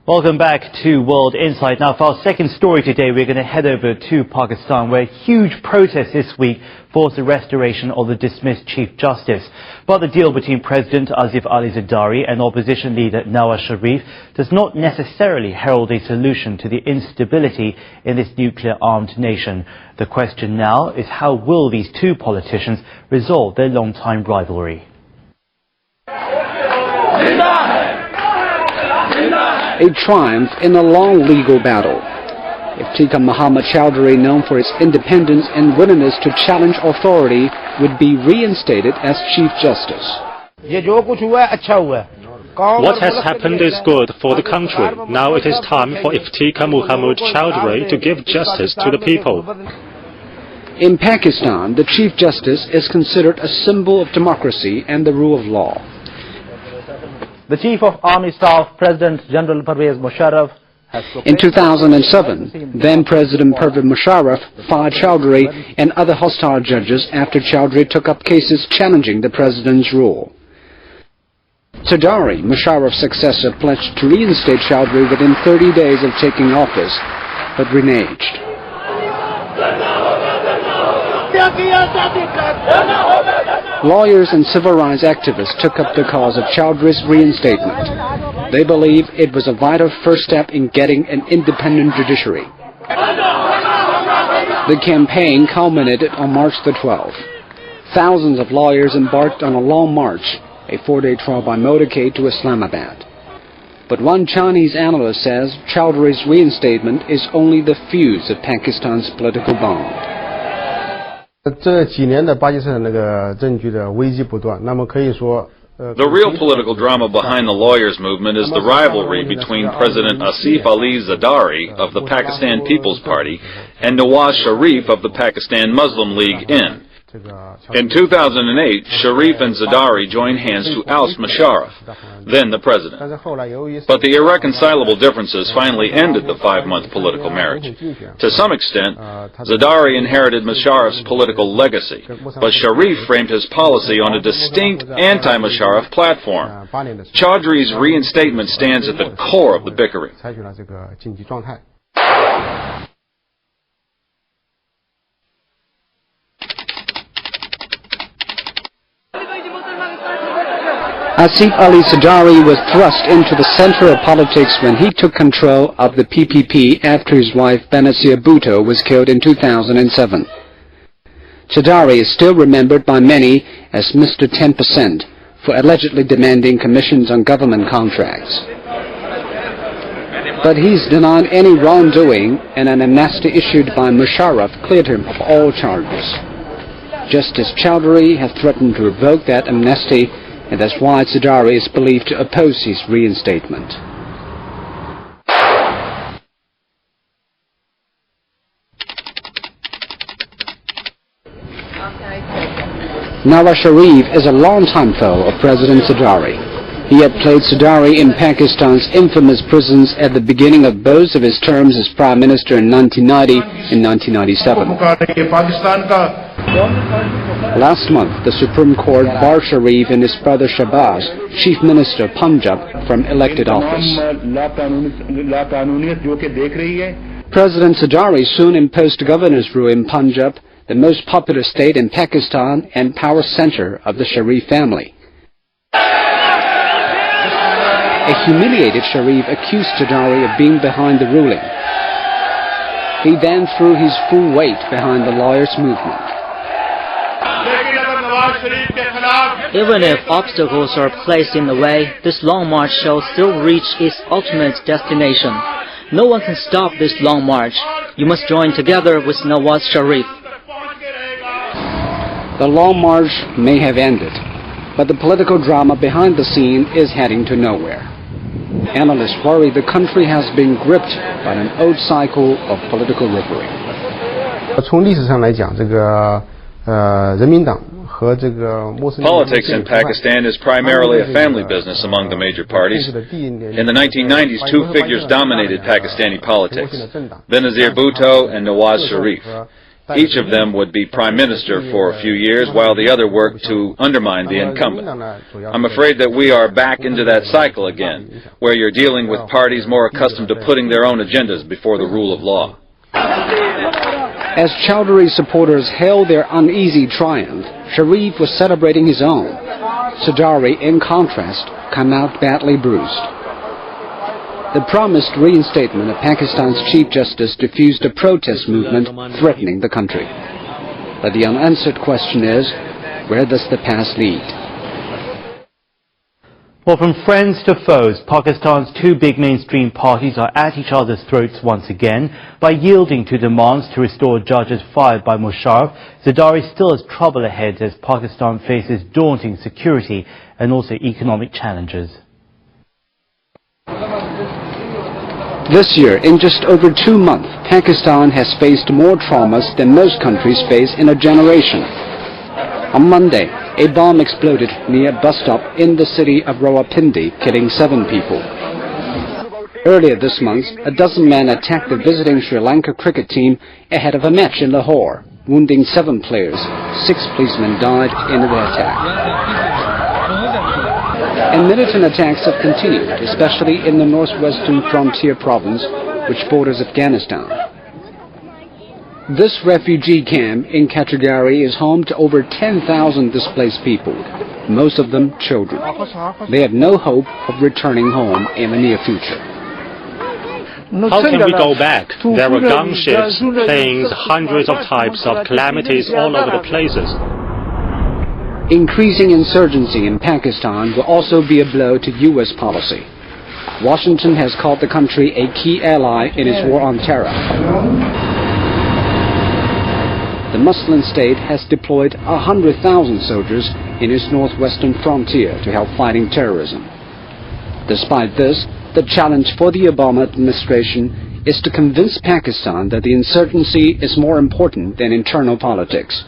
Welcome back to World Insight. Now, for our second story today, we're going to head over to Pakistan, where huge protests this week forced the restoration of the dismissed Chief Justice. But the deal between President Asif Ali Zardari and opposition leader Nawaz Sharif does not necessarily herald a solution to the instability in this nuclear-armed nation. The question now is, how will these two politicians resolve their long-time rivalry? A triumph in a long legal battle. Iftikhar Muhammad Chowdhury, known for his independence and willingness to challenge authority, would be reinstated as Chief Justice. What has happened is good for the country. Now it is time for Iftikhar Muhammad Chowdhury to give justice to the people. In Pakistan, the Chief Justice is considered a symbol of democracy and the rule of law. The Chief of Army Staff, President General Pervez Musharraf, has in 2007, then President Pervez Musharraf fired Chowdhury and other hostile judges after Chowdhury took up cases challenging the president's rule. Zardari, Musharraf's successor, pledged to reinstate Chowdhury within 30 days of taking office, but reneged. Lawyers and civil rights activists took up the cause of Chowdhury's reinstatement. They believe it was a vital first step in getting an independent judiciary. The campaign culminated on March the 12th. Thousands of lawyers embarked on a long march, a 4-day trial by motorcade to Islamabad. But one Chinese analyst says Chowdhury's reinstatement is only the fuse of Pakistan's political bond. The real political drama behind the lawyers' movement is the rivalry between President Asif Ali Zardari of the Pakistan People's Party and Nawaz Sharif of the Pakistan Muslim League in. In 2008, Sharif and Zardari joined hands to oust Musharraf, then the president. But the irreconcilable differences finally ended the 5-month political marriage. To some extent, Zardari inherited Musharraf's political legacy, but Sharif framed his policy on a distinct anti-Musharraf platform. Chowdhury's reinstatement stands at the core of the bickering. Asif Ali Zardari was thrust into the center of politics when he took control of the PPP after his wife Benazir Bhutto was killed in 2007. Zardari is still remembered by many as Mr. 10% for allegedly demanding commissions on government contracts. But he's denied any wrongdoing, and an amnesty issued by Musharraf cleared him of all charges. Justice Chowdhury has threatened to revoke that amnesty, and that's why Zardari is believed to oppose his reinstatement. Nawaz Sharif is a longtime foe of President Zardari. He had played Zardari in Pakistan's infamous prisons at the beginning of both of his terms as Prime Minister in 1990 and 1997. Last month, the Supreme Court barred Sharif and his brother Shahbaz, Chief Minister of Punjab, from elected office. President Zardari soon imposed governor's rule in Punjab, the most popular state in Pakistan and power center of the Sharif family. A humiliated Sharif accused Zardari of being behind the ruling. He then threw his full weight behind the lawyers' movement. Even if obstacles are placed in the way, this long march shall still reach its ultimate destination. No one can stop this long march. You must join together with Nawaz Sharif. The long march may have ended, but the political drama behind the scene is heading to nowhere. Analysts worry the country has been gripped by an old cycle of political rivalry. Politics in Pakistan is primarily a family business among the major parties. In the 1990s, two figures dominated Pakistani politics, Benazir Bhutto and Nawaz Sharif. Each of them would be prime minister for a few years while the other worked to undermine the incumbent. I'm afraid that we are back into that cycle again, where you're dealing with parties more accustomed to putting their own agendas before the rule of law. As Chowdhury supporters hailed their uneasy triumph, Sharif was celebrating his own. Zardari, in contrast, came out badly bruised. The promised reinstatement of Pakistan's Chief Justice diffused a protest movement threatening the country. But the unanswered question is, where does the past lead? Well, from friends to foes, Pakistan's two big mainstream parties are at each other's throats once again. By yielding to demands to restore judges fired by Musharraf, Zardari still has trouble ahead as Pakistan faces daunting security and also economic challenges. This year, in just over 2 months, Pakistan has faced more traumas than most countries face in a generation. On Monday, a bomb exploded near a bus stop in the city of Rawalpindi, killing 7 people. Earlier this month, a dozen men attacked the visiting Sri Lanka cricket team ahead of a match in Lahore, wounding 7 players. 6 policemen died in the attack. And militant attacks have continued, especially in the northwestern frontier province, which borders Afghanistan. This refugee camp in Katagari is home to over 10,000 displaced people, most of them children. They have no hope of returning home in the near future. How can we go back? There were gunships, planes, hundreds of types of calamities all over the places. Increasing insurgency in Pakistan will also be a blow to U.S. policy. Washington has called the country a key ally in its war on terror. The Muslim state has deployed 100,000 soldiers in its northwestern frontier to help fighting terrorism. Despite this, the challenge for the Obama administration is to convince Pakistan that the insurgency is more important than internal politics.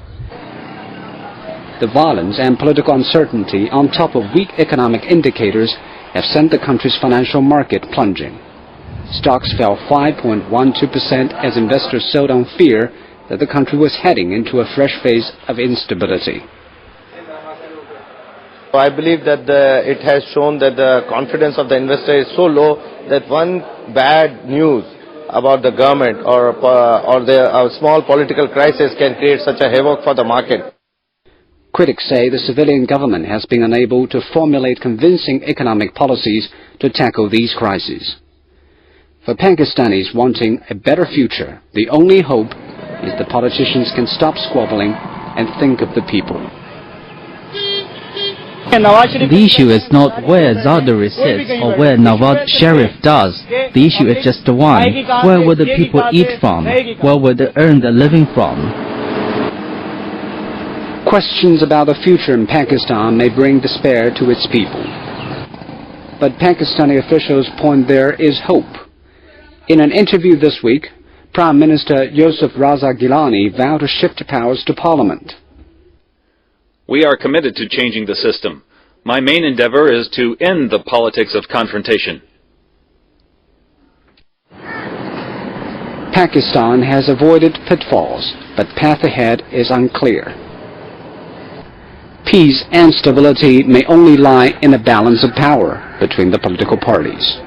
The violence and political uncertainty on top of weak economic indicators have sent the country's financial market plunging. Stocks fell 5.12% as investors sowed on fear that the country was heading into a fresh phase of instability. I believe that it has shown that the confidence of the investor is so low that one bad news about the government or a small political crisis can create such a havoc for the market. Critics say the civilian government has been unable to formulate convincing economic policies to tackle these crises. For Pakistanis wanting a better future, the only hope is the politicians can stop squabbling and think of the people. The issue is not where Zardari sits or where Nawaz Sharif does. The issue is just one. Where will the people eat from? Where will they earn their living from? Questions about the future in Pakistan may bring despair to its people. But Pakistani officials point there is hope. In an interview this week, Prime Minister Yusuf Raza Gilani vowed to shift powers to Parliament. We are committed to changing the system. My main endeavor is to end the politics of confrontation. Pakistan has avoided pitfalls, but path ahead is unclear. Peace and stability may only lie in a balance of power between the political parties.